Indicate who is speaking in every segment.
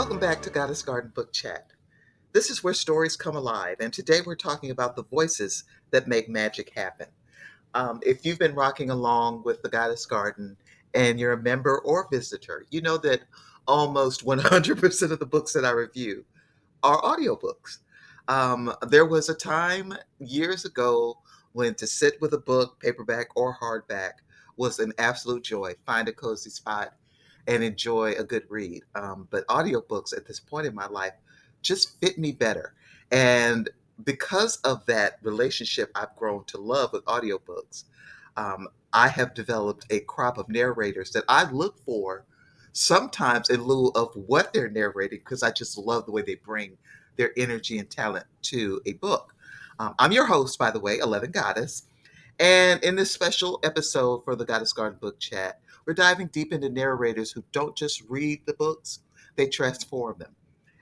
Speaker 1: Welcome back to Goddess Garden Book Chat. This is where stories come alive, and today we're talking about the voices that make magic happen. If you've been rocking along with the Goddess Garden and you're a member or visitor, you know that almost 100% of the books that I review are audiobooks. There was a time years ago when to sit with a book, paperback or hardback, was an absolute joy. Find a cozy spot and enjoy a good read. But audiobooks at this point in my life just fit me better. And because of that relationship I've grown to love with audiobooks, I have developed a crop of narrators that I look for sometimes in lieu of what they're narrating because I just love the way they bring their energy and talent to a book. I'm your host, by the way, 11 Goddess. And in this special episode for the Goddess Garden Book Chat, we're diving deep into narrators who don't just read the books, they transform them.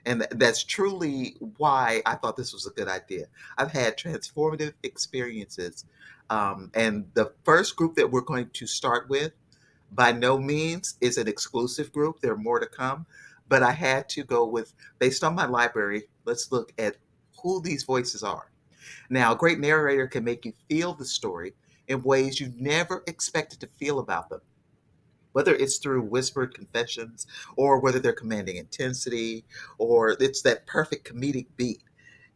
Speaker 1: And that's truly why I thought this was a good idea. I've had transformative experiences. And the first group that we're going to start with, by no means is an exclusive group. There are more to come. But I had to go with, based on my library, let's look at who these voices are. Now, a great narrator can make you feel the story in ways you never expected to feel about them, whether it's through whispered confessions or whether they're commanding intensity or it's that perfect comedic beat.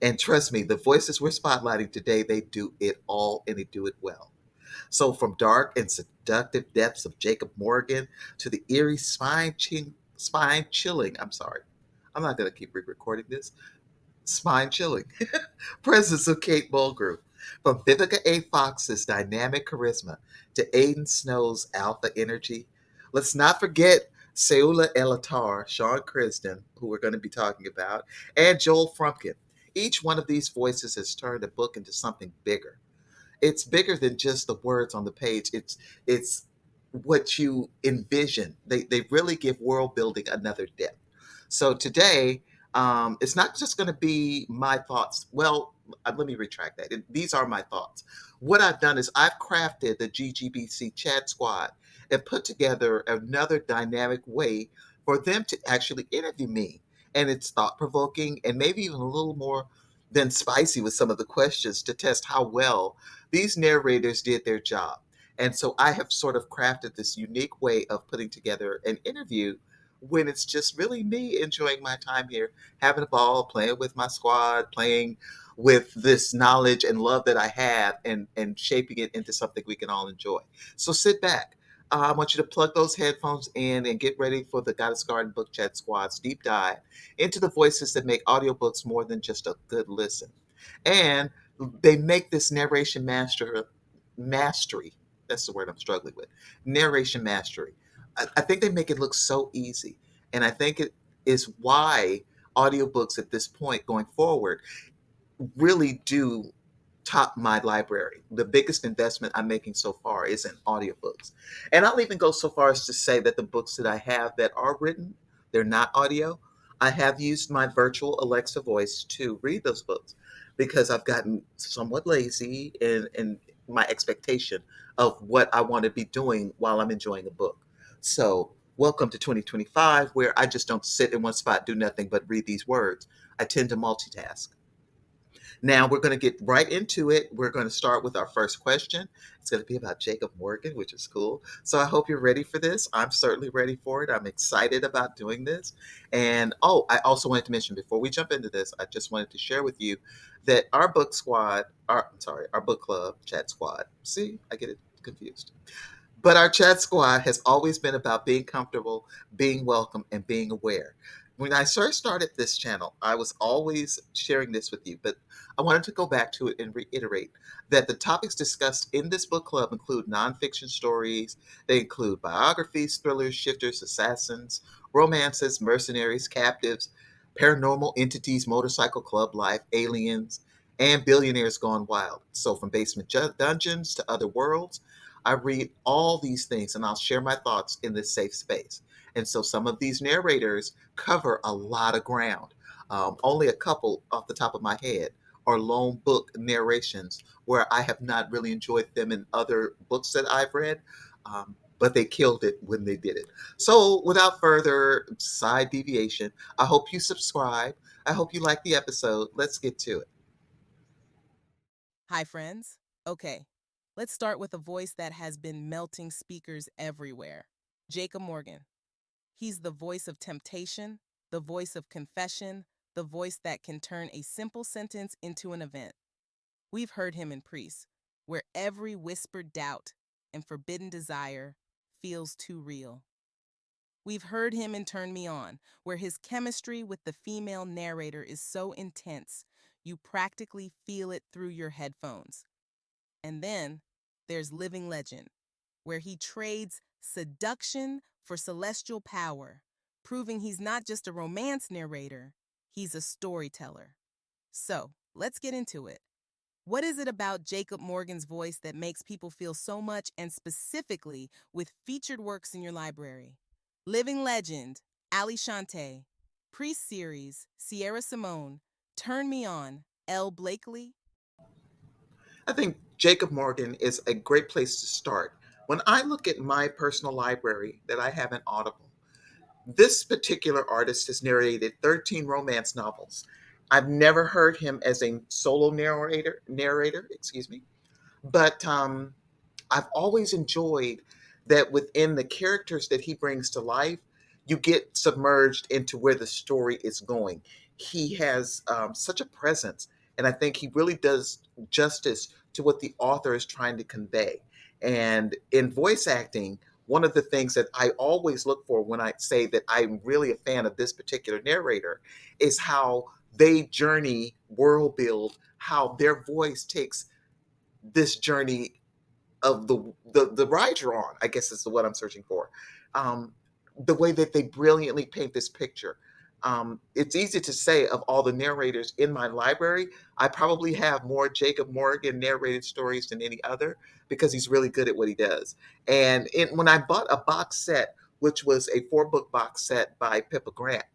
Speaker 1: And trust me, the voices we're spotlighting today, they do it all and they do it well. So, from dark and seductive depths of Jacob Morgan to the eerie spine chilling, I'm not going to keep re-recording this, spine chilling presence of Kate Mulgrew. From Vivica A. Fox's dynamic charisma to Aidan Snow's alpha energy, let's not forget Seula Elatar, Sean Crisden, who we're going to be talking about, and Joel Frumpkin. Each one of these voices has turned a book into something bigger. It's bigger than just the words on the page. It's what you envision. They really give world building another depth. So today, it's not just going to be my thoughts. Well, let me retract that. These are my thoughts. What I've done is I've crafted the GGBC chat squad and put together another dynamic way for them to actually interview me. And it's thought provoking and maybe even a little more than spicy with some of the questions to test how well these narrators did their job. And so I have sort of crafted this unique way of putting together an interview when it's just really me enjoying my time here, having a ball, playing with my squad, playing with this knowledge and love that I have and shaping it into something we can all enjoy. So sit back. I want you to plug those headphones in and get ready for the Goddess Garden Book Chat Squad's deep dive into the voices that make audiobooks more than just a good listen. And they make this mastery. That's the word I'm struggling with. Narration mastery. I think they make it look so easy. And I think it is why audiobooks at this point going forward really do top my library. The biggest investment I'm making so far is in audiobooks. And I'll even go so far as to say that the books that I have that are written, they're not audio. I have used my virtual Alexa voice to read those books because I've gotten somewhat lazy in my expectation of what I want to be doing while I'm enjoying a book. So, welcome to 2025, where I just don't sit in one spot, do nothing but read these words. I tend to multitask. Now we're going to get right into it. We're going to start with our first question. It's going to be about Jacob Morgan, which is cool. So I hope you're ready for this. I'm certainly ready for it. I'm excited about doing this. And I also wanted to mention before we jump into this, I just wanted to share with you that our book squad, our book club, chat squad. See, I get it confused. But our chat squad has always been about being comfortable, being welcome, and being aware. When I first started this channel, I was always sharing this with you, but I wanted to go back to it and reiterate that the topics discussed in this book club include nonfiction stories, they include biographies, thrillers, shifters, assassins, romances, mercenaries, captives, paranormal entities, motorcycle club life, aliens, and billionaires gone wild. So from basement dungeons to other worlds, I read all these things and I'll share my thoughts in this safe space. And so some of these narrators cover a lot of ground. Only a couple off the top of my head are lone book narrations where I have not really enjoyed them in other books that I've read. but they killed it when they did it. So, without further side deviation, I hope you subscribe. I hope you like the episode. Let's get to it.
Speaker 2: Hi, friends. Okay, let's start with a voice that has been melting speakers everywhere. Jacob Morgan. He's the voice of temptation, the voice of confession, the voice that can turn a simple sentence into an event. We've heard him in Priest, where every whispered doubt and forbidden desire feels too real. We've heard him in Turn Me On, where his chemistry with the female narrator is so intense, you practically feel it through your headphones. And then there's Living Legend, where he trades seduction for celestial power, proving he's not just a romance narrator, he's a storyteller. So, let's get into it. What is it about Jacob Morgan's voice that makes people feel so much, and specifically with featured works in your library? Living Legend, Ali Shante, Priest Series, Sierra Simone, Turn Me On, L. Blakely.
Speaker 1: I think Jacob Morgan is a great place to start. When I look at my personal library that I have in Audible, this particular artist has narrated 13 romance novels. I've never heard him as a solo narrator, excuse me, but I've always enjoyed that within the characters that he brings to life, you get submerged into where the story is going. He has such a presence, and I think he really does justice to what the author is trying to convey. And in voice acting, one of the things that I always look for when I say that I'm really a fan of this particular narrator is how they journey world build, how their voice takes this journey of the ride you're on, I guess is the what I'm searching for. Um, the way that they brilliantly paint this picture. It's easy to say of all the narrators in my library, I probably have more Jacob Morgan narrated stories than any other because he's really good at what he does. And when I bought a box set, which was a 4-book box set by Pippa Grant,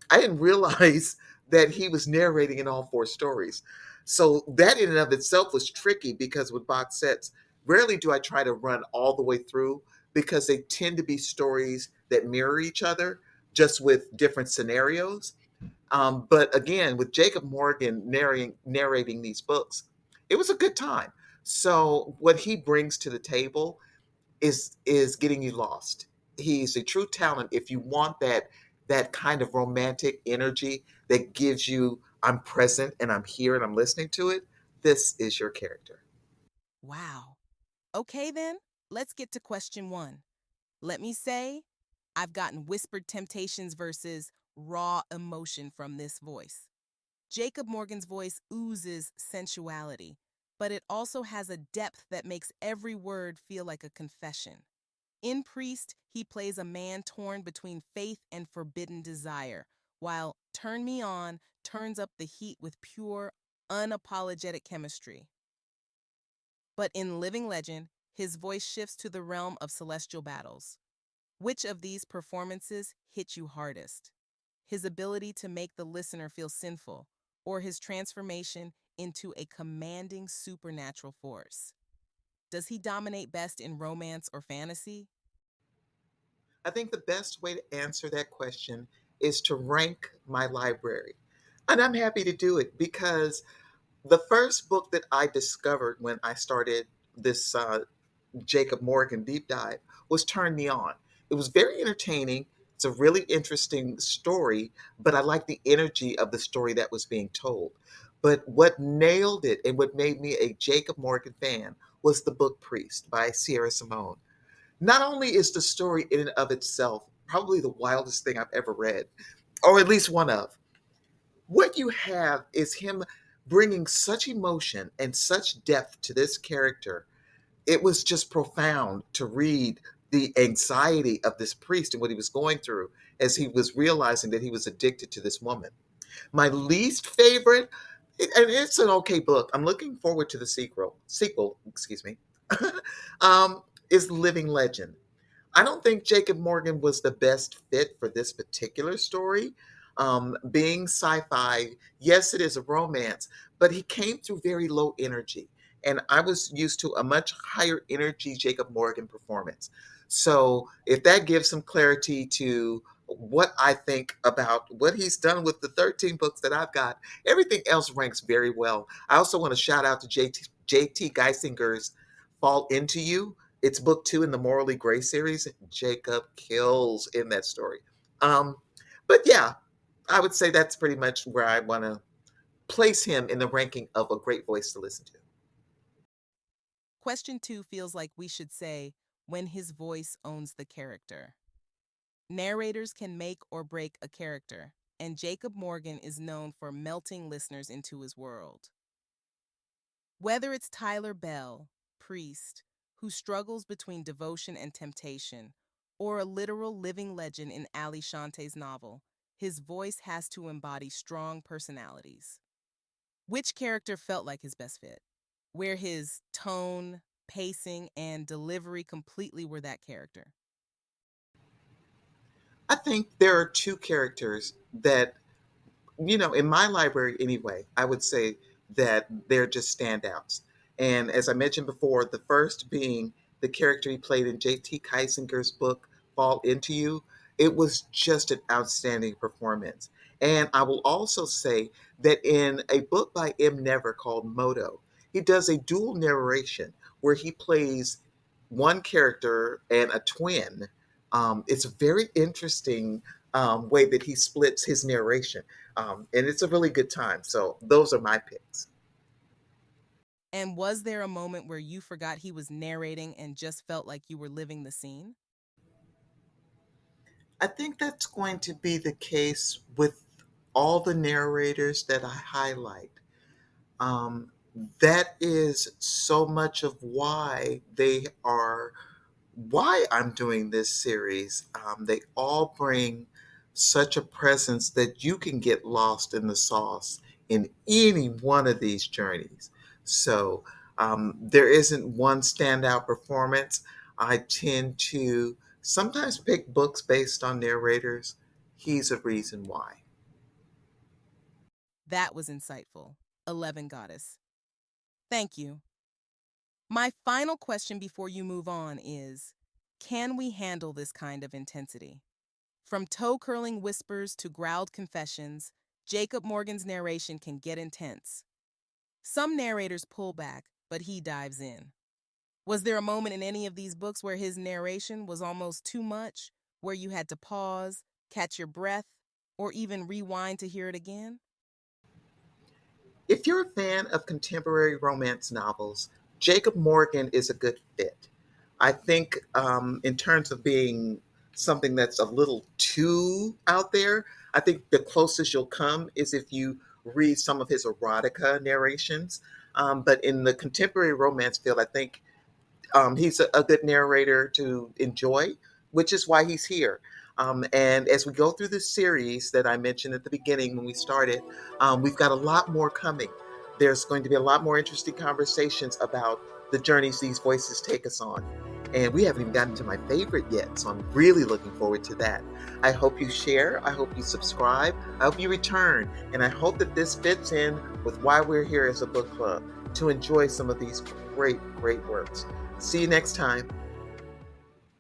Speaker 1: I didn't realize that he was narrating in all 4 stories. So that in and of itself was tricky because with box sets, rarely do I try to run all the way through because they tend to be stories that mirror each other, just with different scenarios. But again, with Jacob Morgan narrating these books, it was a good time. So what he brings to the table is getting you lost. He's a true talent if you want that kind of romantic energy that gives you I'm present and I'm here and I'm listening to it. This is your character.
Speaker 2: Wow. Okay, then, let's get to question one. Let me say, I've gotten whispered temptations versus raw emotion from this voice. Jacob Morgan's voice oozes sensuality, but it also has a depth that makes every word feel like a confession. In Priest, he plays a man torn between faith and forbidden desire, while Turn Me On turns up the heat with pure, unapologetic chemistry. But in Living Legend, his voice shifts to the realm of celestial battles. Which of these performances hit you hardest? His ability to make the listener feel sinful, or his transformation into a commanding supernatural force? Does he dominate best in romance or fantasy?
Speaker 1: I think the best way to answer that question is to rank my library. And I'm happy to do it because the first book that I discovered when I started this Jacob Morgan deep dive was Turn Me On. It was very entertaining. It's a really interesting story, but I like the energy of the story that was being told. But what nailed it and what made me a Jacob Morgan fan was the book Priest by Sierra Simone. Not only is the story in and of itself probably the wildest thing I've ever read, or at least one of, what you have is him bringing such emotion and such depth to this character. It was just profound to read the anxiety of this priest and what he was going through as he was realizing that he was addicted to this woman. My least favorite, and it's an okay book. I'm looking forward to the sequel, excuse me, is Living Legend. I don't think Jacob Morgan was the best fit for this particular story. Being sci fi, yes, it is a romance, but he came through very low energy. And I was used to a much higher energy Jacob Morgan performance. So if that gives some clarity to what I think about what he's done with the 13 books that I've got, everything else ranks very well. I also want to shout out to JT Geisinger's Fall Into You. It's book 2 in the Morally Gray series. Jacob kills in that story. Um, but yeah, I would say that's pretty much where I want to place him in the ranking of a great voice to listen to.
Speaker 2: Question 2 feels like we should say, when his voice owns the character. Narrators can make or break a character, and Jacob Morgan is known for melting listeners into his world. Whether it's Tyler Bell, priest, who struggles between devotion and temptation, or a literal living legend in Ali Shante's novel, his voice has to embody strong personalities. Which character felt like his best fit? Where his tone, pacing, and delivery completely were that character.
Speaker 1: I think there are two characters that, in my library anyway, I would say that they're just standouts. And as I mentioned before, the first being the character he played in J.T. Kaisinger's book, Fall Into You. It was just an outstanding performance. And I will also say that in a book by M. Never called Moto, he does a dual narration where he plays one character and a twin. It's a very interesting way that he splits his narration. And it's a really good time. So those are my picks.
Speaker 2: And was there a moment where you forgot he was narrating and just felt like you were living the scene?
Speaker 1: I think that's going to be the case with all the narrators that I highlight. Um, that is so much of why I'm doing this series. They all bring such a presence that you can get lost in the sauce in any one of these journeys. So there isn't one standout performance. I tend to sometimes pick books based on narrators. He's a reason why.
Speaker 2: That was insightful. 11 Goddess. Thank you. My final question before you move on is, can we handle this kind of intensity? From toe curling whispers to growled confessions, Jacob Morgan's narration can get intense. Some narrators pull back, but he dives in. Was there a moment in any of these books where his narration was almost too much, where you had to pause, catch your breath, or even rewind to hear it again?
Speaker 1: If you're a fan of contemporary romance novels, Jacob Morgan is a good fit. I think, in terms of being something that's a little too out there, I think the closest you'll come is if you read some of his erotica narrations. But in the contemporary romance field, I think he's a good narrator to enjoy, which is why he's here. And as we go through this series that I mentioned at the beginning when we started, we've got a lot more coming. There's going to be a lot more interesting conversations about the journeys these voices take us on. And we haven't even gotten to my favorite yet, so I'm really looking forward to that. I hope you share. I hope you subscribe. I hope you return. And I hope that this fits in with why we're here as a book club, to enjoy some of these great, great works. See you next time.